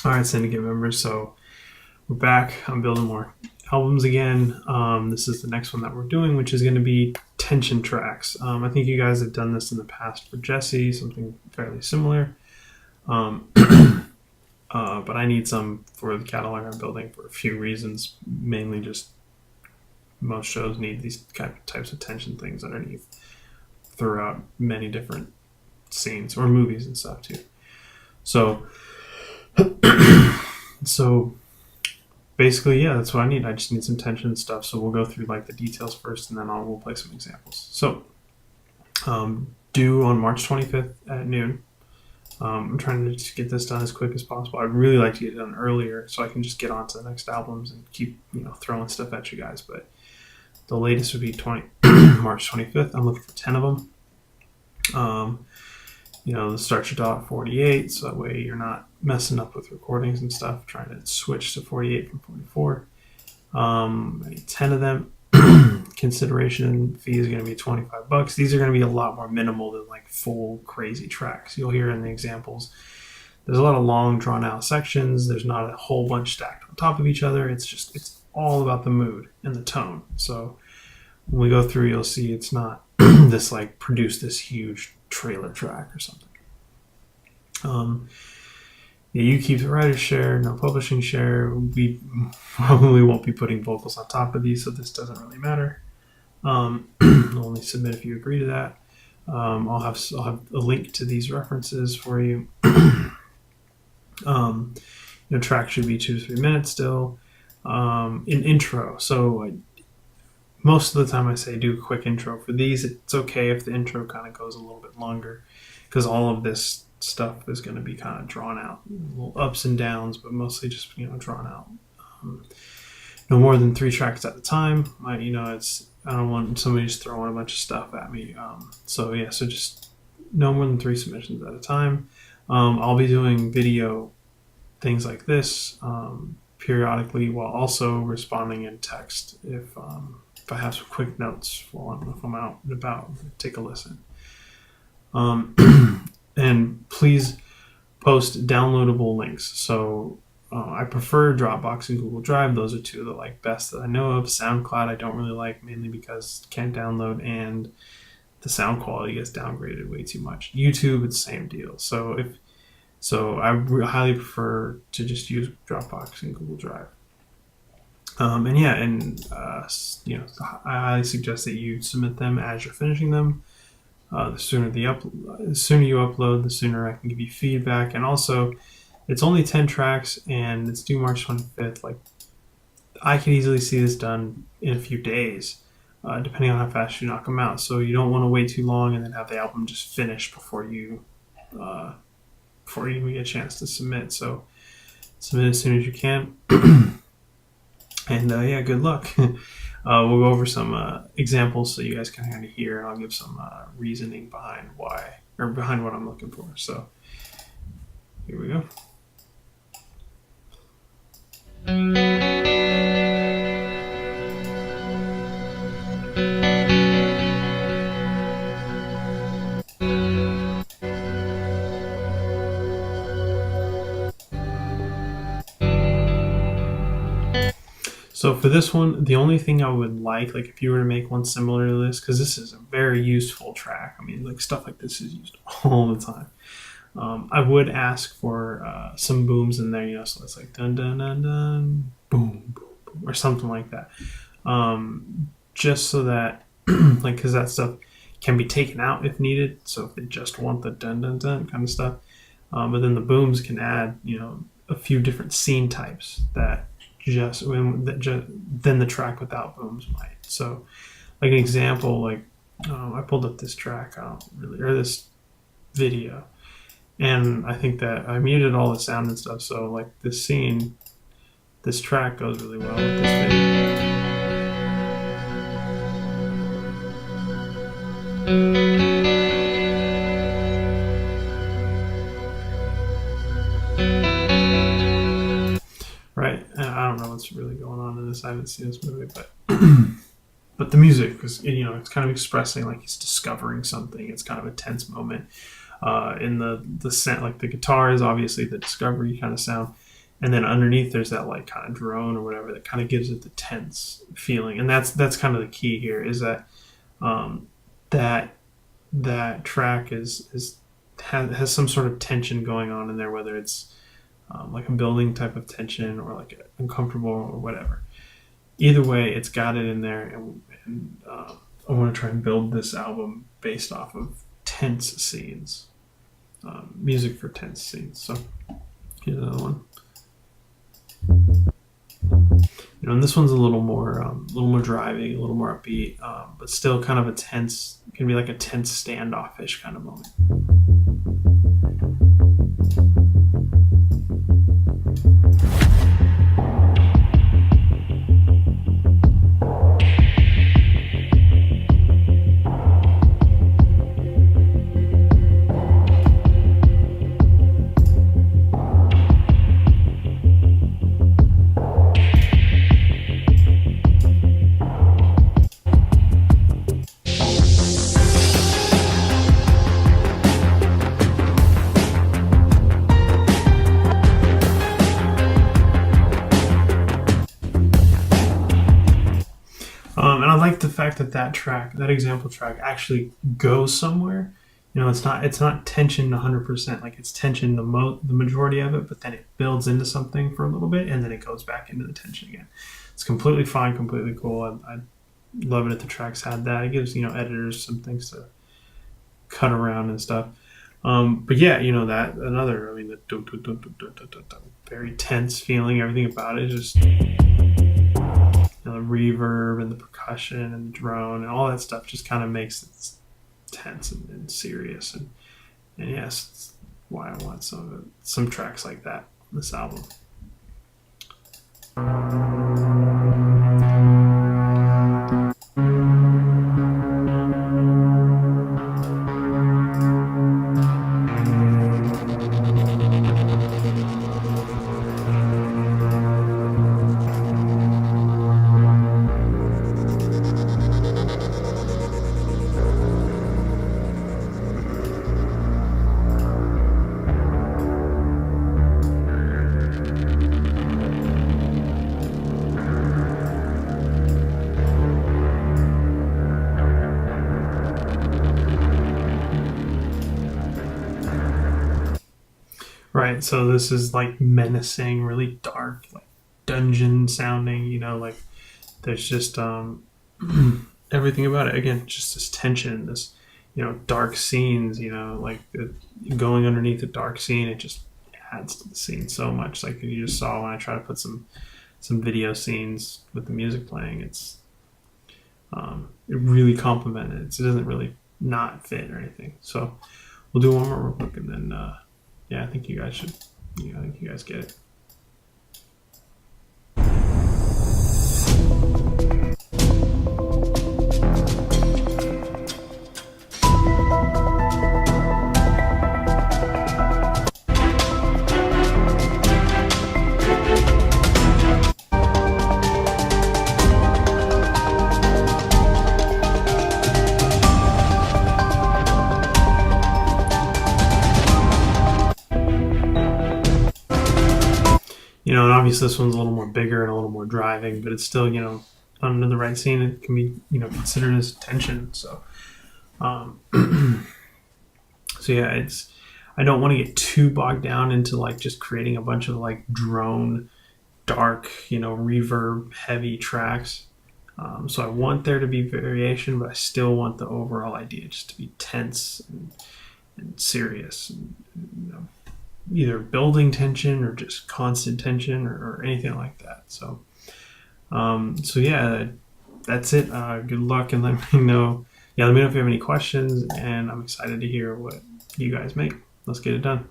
All right, Syndicate members. So we're back. I'm building more albums again. This is the next one that we're doing, which is going to be tension tracks. I think you guys have done this in the past for Jesse, something fairly similar. But I need some for the catalog I'm building for a few reasons. Mainly just most shows need these types of tension things underneath throughout many different scenes or movies and stuff too. So so basically, yeah, that's what I need. I just need some tension stuff. So we'll go through like the details first, and then we'll play some examples. So due on March 25th at noon. I'm trying to just get this done as quick as possible. I'd really like to get it done earlier so I can just get on to the next albums and keep throwing stuff at you guys. But the latest would be March 25th. I'm looking for 10 of them. The start your dot at 48, so that way you're not messing up with recordings and stuff. Trying to switch to 48 from 44. I need 10 of them. Consideration fee is going to be $25. These are going to be a lot more minimal than like full crazy tracks. You'll hear in the examples. There's a lot of long drawn out sections. There's not a whole bunch stacked on top of each other. It's all about the mood and the tone. So when we go through, you'll see it's not this like produce this huge trailer track or something. You keep the writer's share, no publishing share. We probably won't be putting vocals on top of these, so this doesn't really matter. I'll only submit if you agree to that. I'll have a link to these references for you. Track should be 2 to 3 minutes still. An intro. So most of the time I say do a quick intro. For these, it's okay if the intro kind of goes a little bit longer because all of this stuff is going to be kind of drawn out, little ups and downs, but mostly just drawn out. No more than 3 tracks at a time. I don't want somebody just throwing a bunch of stuff at me. So just no more than 3 submissions at a time. I'll be doing video things like this periodically, while also responding in text if I have some quick notes if I'm out and about. Take a listen. And please post downloadable links. So I prefer Dropbox and Google Drive. Those are 2 of the best that I know of. SoundCloud I don't really like, mainly because can't download and the sound quality gets downgraded way too much. YouTube, it's the same deal. So I highly prefer to just use Dropbox and Google Drive. I highly suggest that you submit them as you're finishing them. The sooner you upload, the sooner I can give you feedback. And also, it's only 10 tracks, and it's due March 25th. I could easily see this done in a few days, depending on how fast you knock them out. So you don't want to wait too long and then have the album just finished before you even get a chance to submit. So submit as soon as you can. And good luck. We'll go over some examples so you guys can kind of hear, and I'll give some reasoning behind what I'm looking for. So here we go. So for this one, the only thing I would like if you were to make one similar to this, because this is a very useful track. I mean, stuff like this is used all the time. I would ask for some booms in there, so it's dun dun dun dun, boom, boom, boom, or something like that. Just so that, because that stuff can be taken out if needed. So if they just want the dun dun dun kind of stuff, but then the booms can add, a few different scene types that than the track without booms might. So, an example, I pulled up this track, or this video, and I think that I muted all the sound and stuff. So, this scene, this track goes really well with this video. Right, I don't know what's really going on in this. I haven't seen this movie, but the music is, it's kind of expressing he's discovering something. It's kind of a tense moment. In the sound, the guitar is obviously the discovery kind of sound. and then underneath there's that like kind of drone or whatever that kind of gives it the tense feeling, and that's kind of the key here, is that um, that that track has some sort of tension going on in there, whether it's like a building type of tension or like uncomfortable or whatever. Either way, it's got it in there, and I want to try and build this album based off of tense scenes, music for tense scenes. So here's another one. And this one's a little more driving, a little more upbeat, but still kind of a tense. It can be like a tense standoffish kind of moment. And I like the fact that that example track, actually goes somewhere. It's not tension 100%. Like, it's tension the majority of it, but then it builds into something for a little bit, and then it goes back into the tension again. It's completely fine, completely cool. I love it if the tracks had that. It gives editors some things to cut around and stuff. But yeah, that another. I mean, the very tense feeling. Everything about it is just. The reverb and the percussion and the drone and all that stuff just kind of makes it tense and serious, and yes, that's why I want some tracks like that on this album. Right, so this is like menacing, really dark, like dungeon sounding. Like there's just everything about it. Again, just this tension, this dark scenes. Like going underneath a dark scene, it just adds to the scene so much. Like you just saw when I try to put some video scenes with the music playing, it really complemented it. So it doesn't really not fit or anything. So we'll do one more real quick, and then. Yeah, I think you guys should. I think you guys get it. And obviously this one's a little more bigger and a little more driving, but it's still, under the right scene, it can be, considered as tension. So, so yeah, I don't want to get too bogged down into like just creating a bunch of like drone, dark, reverb heavy tracks. So I want there to be variation, but I still want the overall idea just to be tense and serious, and either building tension or just constant tension or anything like that. So yeah, that's it. Good luck, and let me know. Yeah, let me know if you have any questions, and I'm excited to hear what you guys make. Let's get it done.